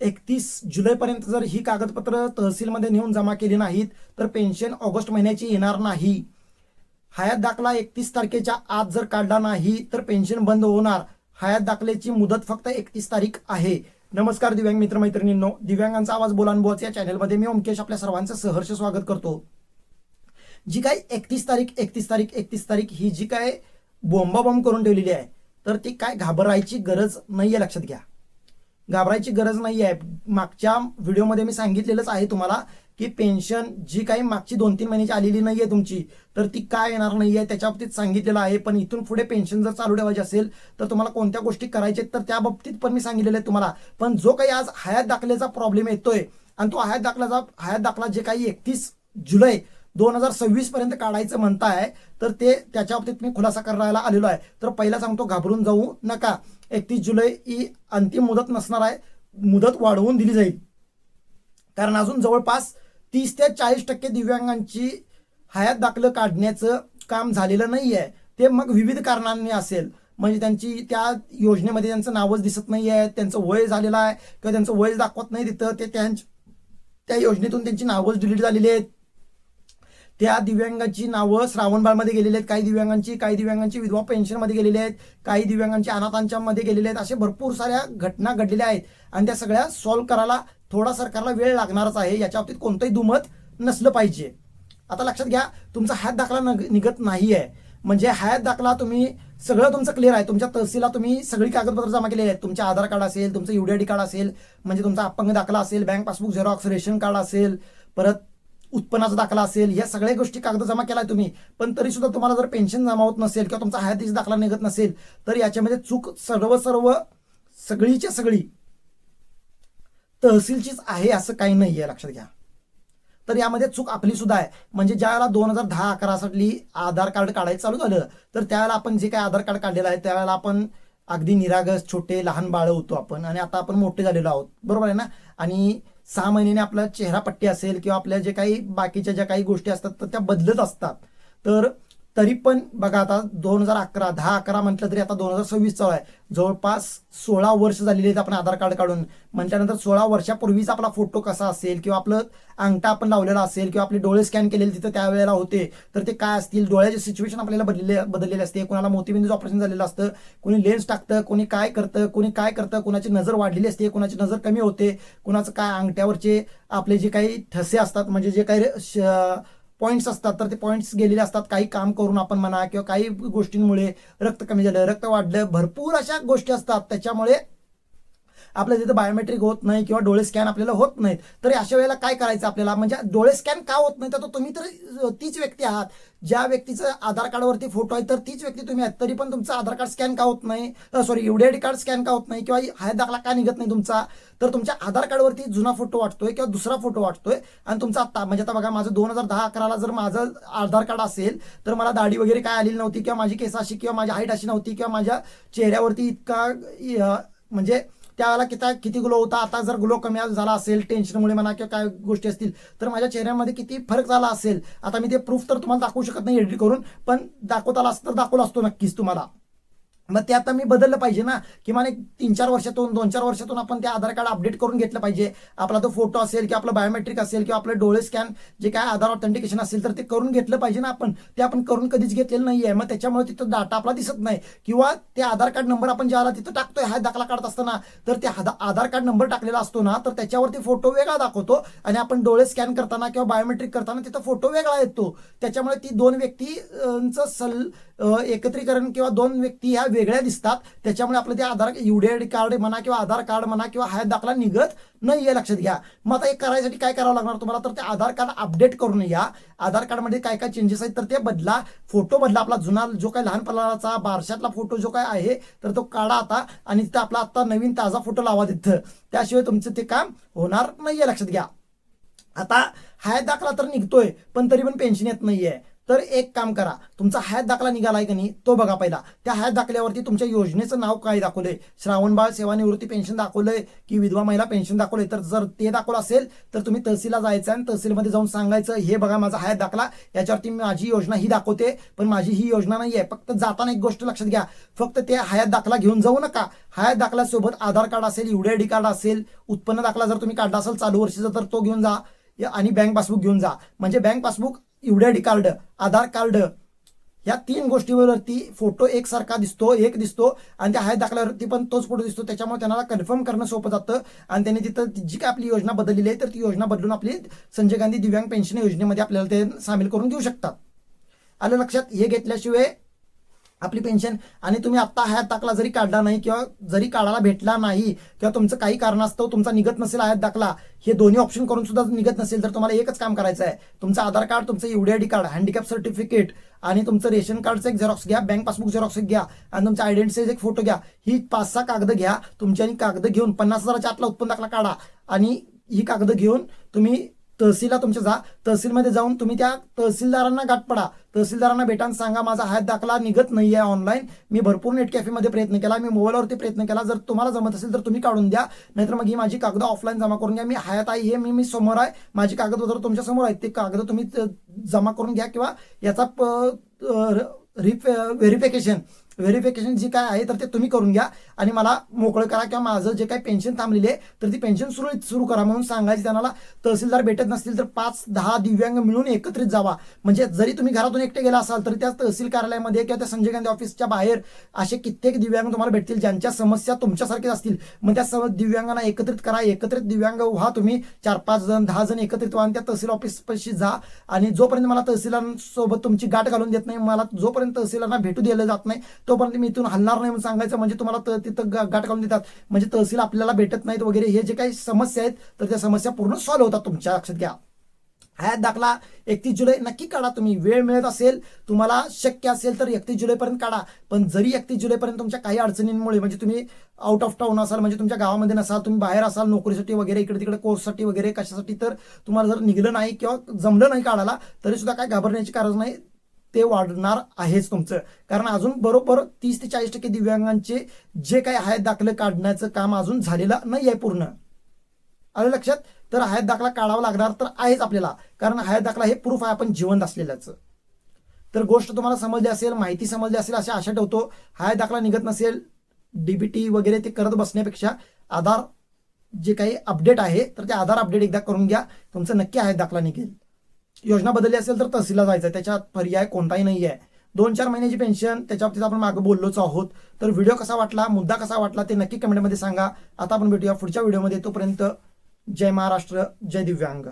31 जुलैपर्यंत जर ही कागदपत्र तहसीलमध्ये नेऊन जमा केली नाहीत तर पेन्शन ऑगस्ट महिन्याची येणार नाही. हयात दाखला 31 तारखेच्या आत जर काढला नाही तर पेन्शन बंद होणार. हयात दाखल्याची मुदत फक्त 31 तारीख आहे. नमस्कार दिव्यांग मित्रमैत्रिणींनो, दिव्यांगांचा आवाज बोलान या चॅनलमध्ये मी ओमकेश आपल्या सर्वांचं सहर्ष स्वागत करतो. जी काय 31 तारीख ही जी काय बोंबाबोंब करून ठेवलेली आहे तर ती काय घाबरायची गरज नाहीये. लक्षात घ्या, घाबरायची गरज नाही आहे. मागच्या व्हिडिओमध्ये मी सांगितलेलंच आहे तुम्हाला की पेन्शन जी काही मागची 2-3 महिन्याची आलेली नाहीये तुमची तर ती काय येणार नाहीये त्याच्या बाबतीत सांगितलेलं आहे. पण इथून पुढे पेन्शन जर चालू ठेवायची असेल तर तुम्हाला कोणत्या गोष्टी करायच्या तर त्या बाबतीत पण मी सांगितलेलं आहे तुम्हाला. पण जो काही आज हयात दाखल्याचा प्रॉब्लेम येतोय आणि तो हयात दाखला जे काही 31 जुलै 2026 पर्यंत काढायचं म्हणताय तर ते त्याच्या बाबतीत मी खुलासा करायला आलेलो आहे. तर पहिला सांगतो, घाबरून जाऊ नका. 31 जुलै ही अंतिम मुदत नसणार आहे, मुदत वाढवून दिली जाईल. कारण अजून जवळपास 30 ते 40% दिव्यांगांची हयात दाखलं काढण्याचं काम झालेलं नाही आहे. ते मग विविध कारणांनी असेल, म्हणजे त्यांची त्या योजनेमध्ये त्यांचं नावच दिसत नाही आहे, त्यांचं वय झालेलं आहे किंवा त्यांचं वय दाखवत नाही तिथं, ते त्या योजनेतून त्यांची नावच डिलीट झालेली आहेत. त्या दिव्यांगाची नावं श्रावणबाळमध्ये गेलेली आहेत, काही दिव्यांगांची विधवा पेन्शनमध्ये गेलेली आहेत, काही दिव्यांगांची अनाथांच्या मध्ये गेलेले आहेत. असे भरपूर साऱ्या घटना घडलेल्या आहेत आणि त्या सगळ्या सॉल्व्ह करायला थोडा सरकारला वेळ लागणारच आहे. याच्या बाबतीत कोणतंही दुमत नसलं पाहिजे. आता लक्षात घ्या, तुमचा हयात दाखला निघत नाही आहे म्हणजे हयात दाखला तुम्ही सगळं तुमचं क्लिअर आहे. तुमच्या तहसीलला तुम्ही सगळी कागदपत्र जमा केलेली आहेत. तुमचे आधार कार्ड असेल, तुमचं UDID कार्ड असेल, म्हणजे तुमचा अपंग दाखला असेल, bank passbook Xerox, ration card असेल, परत उत्पन्नाचा दाखला असेल, या सगळ्या गोष्टी कागद जमा केलाय तुम्ही. पण तरी सुद्धा तुम्हाला जर पेन्शन जमा होत नसेल किंवा तुमचा हयातीचा दाखला निघत नसेल तर याच्यामध्ये चूक सगळीच्या सगळी तहसीलचीच आहे असं काही नाहीये. लक्षात घ्या. तर यामध्ये चूक आपली सुद्धा आहे. म्हणजे ज्यावेळेला 2010-11 साली आधार कार्ड काढायचं चालू झालं तर त्यावेळेला आपण जे काही आधार कार्ड काढलेलं आहे त्यावेळेला आपण अगदी निरागस छोटे लहान बाळ होतो आपण, आणि आता आपण मोठे झालेलो आहोत, बरोबर आहे ना. आणि 6 महिन्याने आपला चेहरा पट्टी असेल किंवा आपल्या जे काही बाकीच्या ज्या काही गोष्टी असतात तर त्या बदलत असतात. तर तरी पण बघा, आता 10-11 म्हटलं तरी आता 2026 चालू आहे. जवळपास 16 वर्ष झालेली आहेत आपण आधार कार्ड काढून. म्हटल्यानंतर 16 वर्षापूर्वीच आपला फोटो कसा असेल किंवा आपलं अंगठा आपण लावलेला असेल किंवा आपले डोळे स्कॅन केलेले तिथं त्यावेळेला होते तर ते काय असतील, डोळ्याचे सिच्युएशन आपल्याला बदललेले असते. कोणाला मोतीबिंदूचं ऑपरेशन झालेलं असतं, कोणी लेन्स टाकतं, कोणी काय करतं, कोणाची नजर वाढलेली असते, कोणाची नजर कमी होते, कोणाचं काय अंगठ्यावरचे आपले जे काही ठसे असतात म्हणजे जे काही पॉईंट्स असतात तर ते पॉईंट्स गेलेले असतात. काही काम करून आपण म्हणा किंवा काही गोष्टींमुळे रक्त कमी झालं, रक्त वाढलं, भरपूर अशा गोष्टी असतात. त्याच्यामुळे आपल्या तिथं बायोमेट्रिक होत नाही किंवा डोळे स्कॅन आपल्याला होत नाहीत. तर अशा वेळेला काय करायचं आपल्याला, म्हणजे डोळे स्कॅन का होत नाही तर तुम्ही तर तीच व्यक्ती आहात, ज्या व्यक्तीचं आधार कार्डवरती फोटो आहे तर तीच व्यक्ती तुम्ही आहात, तरी पण तुमचं आधार कार्ड स्कॅन का होत नाही, UDID कार्ड स्कॅन का होत नाही किंवा हयात दाखला का निघत नाही तुमचा. तर तुमच्या आधार कार्डवरती जुना फोटो वाटतोय किंवा दुसरा फोटो वाटतोय आणि तुमचा आता म्हणजे आता बघा, माझं 2010-11ला जर माझं आधार कार्ड असेल तर मला दाढी वगैरे काय आलेली नव्हती किंवा माझी केस अशी किंवा माझी हाईट अशी नव्हती किंवा माझ्या चेहऱ्यावरती इतका म्हणजे त्यावेळेला किती ग्लो होता. आता जर ग्लो कमी झाला असेल टेन्शनमुळे म्हणा किंवा काय गोष्टी असतील तर माझ्या चेहऱ्यामध्ये किती फरक झाला असेल. आता मी ते प्रूफ तर तुम्हाला दाखवू शकत नाही एडिट करून, पण दाखवता आला असतं तर दाखवला असतो नक्कीच तुम्हाला. मग ते आता मी बदललं पाहिजे ना, किमान एक 2-4 वर्षातून आपण ते आधार कार्ड अपडेट करून घेतलं पाहिजे. आपला तो फोटो असेल किंवा आपलं बायोमेट्रिक असेल किंवा आपलं डोळे स्कॅन जे काय आधार ऑथेंटिकेशन असेल तर ते करून घेतलं पाहिजे ना आपण. ते आपण करून कधीच घेतलेलं नाहीये. मग त्याच्यामुळे तिथं डाटा आपला दिसत नाही किंवा ते आधार कार्ड नंबर आपण ज्याला तिथं टाकतोय हयात दाखला काढत असताना तर ते आधार कार्ड नंबर टाकलेला असतो ना तर त्याच्यावरती फोटो वेगळा दाखवतो आणि आपण डोळे स्कॅन करताना किंवा बायोमेट्रिक करताना तिथं फोटो वेगळा येतो. त्याच्यामुळे ती 2 व्यक्तींचं एकत्रीकरण किंवा 2 व्यक्ती ह्या वेगळ्या दिसतात. त्याच्यामुळे आपलं ते आधार UDID कार्ड म्हणा किंवा आधार कार्ड म्हणा किंवा हयात दाखला निघत नाहीये. लक्षात घ्या. मग आता हे करायसाठी काय करावं लागणार तुम्हाला, तर ते आधार कार्ड अपडेट करून या. आधार कार्डमध्ये काय काय चेंजेस आहेत तर ते बदला, फोटो बदला. आपला जुना जो काही लहानपणाचा बारशातला फोटो जो काय आहे तर तो काढा आता आणि तिथं आपला आता नवीन ताजा फोटो लावा तिथं. त्याशिवाय तुमचं ते काम होणार नाहीये. लक्षात घ्या. आता हयात दाखला तर निघतोय पण तरी पण पेन्शन येत नाहीये. तर एक काम करा, तुमचा हयात दाखला निघालाय की नाही तो बघा पहिला. त्या हयात दाखल्यावरती तुमच्या योजनेचं नाव काय दाखवलंय, श्रावणबाळ सेवानिवृत्ती पेन्शन दाखवलंय की विधवा महिला पेन्शन दाखवलंय. तर जर ते दाखवलं असेल तर तुम्ही तहसीलला जायचं आणि तहसीलमध्ये जाऊन सांगायचं, हे बघा माझा हयात दाखला, याच्यावरती माझी योजना ही दाखवते, पण माझी ही योजना नाही आहे. फक्त जाताना एक गोष्ट लक्षात घ्या, फक्त ते हयात दाखला घेऊन जाऊ नका. हयात दाखल्यासोबत आधार कार्ड असेल, UID कार्ड असेल, उत्पन्न दाखला जर तुम्ही काढला असेल चालू वर्षीचा तर तो घेऊन जा, आणि बँक पासबुक घेऊन जा. म्हणजे बँक पासबुक, UID कार्ड, आधार कार्ड, या 3 गोष्टीवरती फोटो एकसारखा दिसतो, एक दिसतो, आणि त्या हयात दाखल्यावरती पण तोच फोटो दिसतो. त्याच्यामुळे त्यांना कन्फर्म करणं सोपं जातं आणि त्यांनी तिथं जी काय आपली योजना बदललेली आहे तर ती योजना बदलून आपली संजय गांधी दिव्यांग पेन्शन योजनेमध्ये आपल्याला ते सामील करून घेऊ शकतात. आलं लक्षात? हे घेतल्याशिवाय आपली पेन्शन, आणि तुम्ही आत्ता हयात दाखला जरी काढला नाही किंवा जरी काढायला भेटला नाही किंवा तुमचं काही कारणास्तव तुमचा निघत नसेल हयात दाखला, हे दोन्ही ऑप्शन करून सुद्धा निघत नसेल तर तुम्हाला एकच काम करायचं आहे. तुमचं आधार कार्ड, तुमचं UID कार्ड, हँडिकॅप सर्टिफिकेट आणि तुमचं रेशन कार्डचं एक झेरॉक्स घ्या, बँक पासबुक झेरॉक्स घ्या आणि तुमच्या आयडेंटिटीचा एक फोटो घ्या. ही 5-6 कागद घ्या तुमची आणि कागद घेऊन 50,000च्या आतला उत्पन्न दाखला काढा आणि ही कागद घेऊन तुम्ही तहसीलला तुमच्या जा. तहसीलमध्ये जाऊन तुम्ही त्या तहसीलदारांना गाठ पडा, तहसीलदारांना भेटा आणि सांगा माझा हयात दाखला निघत नाही आहे ऑनलाईन, मी भरपूर नेट कॅफेमध्ये प्रयत्न केला, मी मोबाईलवरती प्रयत्न केला, जर तुम्हाला जमत असेल तर तुम्ही काढून द्या, नाहीतर मग ही माझी कागद ऑफलाईन जमा करून घ्या, मी हयात आहे हे मी समोर आहे, माझी कागदपत्र तुमच्या समोर आहेत, ते कागद तुम्ही जमा करून घ्या किंवा याचा व्हेरिफिकेशन जी काय आहे तर ते तुम्ही करून घ्या आणि मला मोकळं करा, किंवा माझं जे काही पेन्शन थांबलेली आहे तर ती पेन्शन सुरू करा म्हणून सांगायचं त्यांना. तहसीलदार भेटत नसतील तर 5-10 दिव्यांग मिळून एकत्रित जावा. म्हणजे जरी तुम्ही घरातून एकटे गेला असाल तरी त्या तहसील कार्यालयामध्ये किंवा त्या संजय गांधी ऑफिसच्या बाहेर असे कित्येक दिव्यांग तुम्हाला भेटतील ज्यांच्या समस्या तुमच्यासारख्याच असतील. मग त्या दिव्यांगांना एकत्रित करा, एकत्रित दिव्यांग व्हा तुम्ही, 4-5 जण 10 जण एकत्रित व्हा आणि त्या तहसील ऑफिस पाशी जा. आणि जोपर्यंत मला तहसीलांसोबत तुमची गाठ घालून देत नाही, मला जोपर्यंत तहसीलांना भेटू दिलं जात नाही तोपर्यंत मी इथून हलणार नाही म्हणून सांगायचं. म्हणजे तुम्हाला तिथं गाठ घालून देतात, म्हणजे तहसील आपल्याला भेटत नाहीत वगैरे, हे जे काही समस्या आहेत तर त्या समस्या पूर्ण सॉल्व्ह होतात तुमच्या. लक्षात घ्या, हयात दाखला 31 जुलै नक्की काढा. तुम्ही वेळ मिळत असेल, तुम्हाला शक्य असेल तर 31 जुलैपर्यंत काढा. पण जरी 31 जुलैपर्यंत तुमच्या काही अडचणींमुळे, म्हणजे तुम्ही आउट ऑफ टाउन असाल, म्हणजे तुमच्या गावामध्ये नसाल, तुम्ही बाहेर असाल नोकरीसाठी वगैरे, इकडे तिकडे कोर्ससाठी वगैरे कशासाठी, तर तुम्हाला जर निघलं नाही किंवा जमलं नाही काढायला तरी सुद्धा काय घाबरण्याची गरज नाही, ते वाढणार आहेच तुमचं. कारण अजून बरोबर 30 ते 40% दिव्यांगांचे जे काही हयात दाखले काढण्याचं काम अजून झालेलं नाही आहे पूर्ण. आलं लक्षात? तर हयात दाखला काढावा लागणार तर आहेच आपल्याला, कारण हयात दाखला हे प्रूफ आहे आपण जिवंत असलेल्याचं. तर गोष्ट तुम्हाला समजली असेल, माहिती समजली असेल अशी आशा ठेवतो. हयात दाखला निघत नसेल, DBT वगैरे ते करत बसण्यापेक्षा आधार जे काही अपडेट आहे तर ते आधार अपडेट एकदा करून घ्या, तुमचं नक्की हयात दाखला निघेल. योजना बदलली असेल तर तहसीलला जायचं, त्याच्यात पर्याय कोणताही नाही आहे. 2-4 महिन्याची पेन्शन, त्याच्या बाबतीत आपण मागे बोललोच आहोत. तर व्हिडिओ कसा वाटला, मुद्दा कसा वाटला ते नक्की कमेंटमध्ये सांगा. आता आपण भेटूया पुढच्या व्हिडिओमध्ये. तोपर्यंत जय महाराष्ट्र, जय दिव्यांग.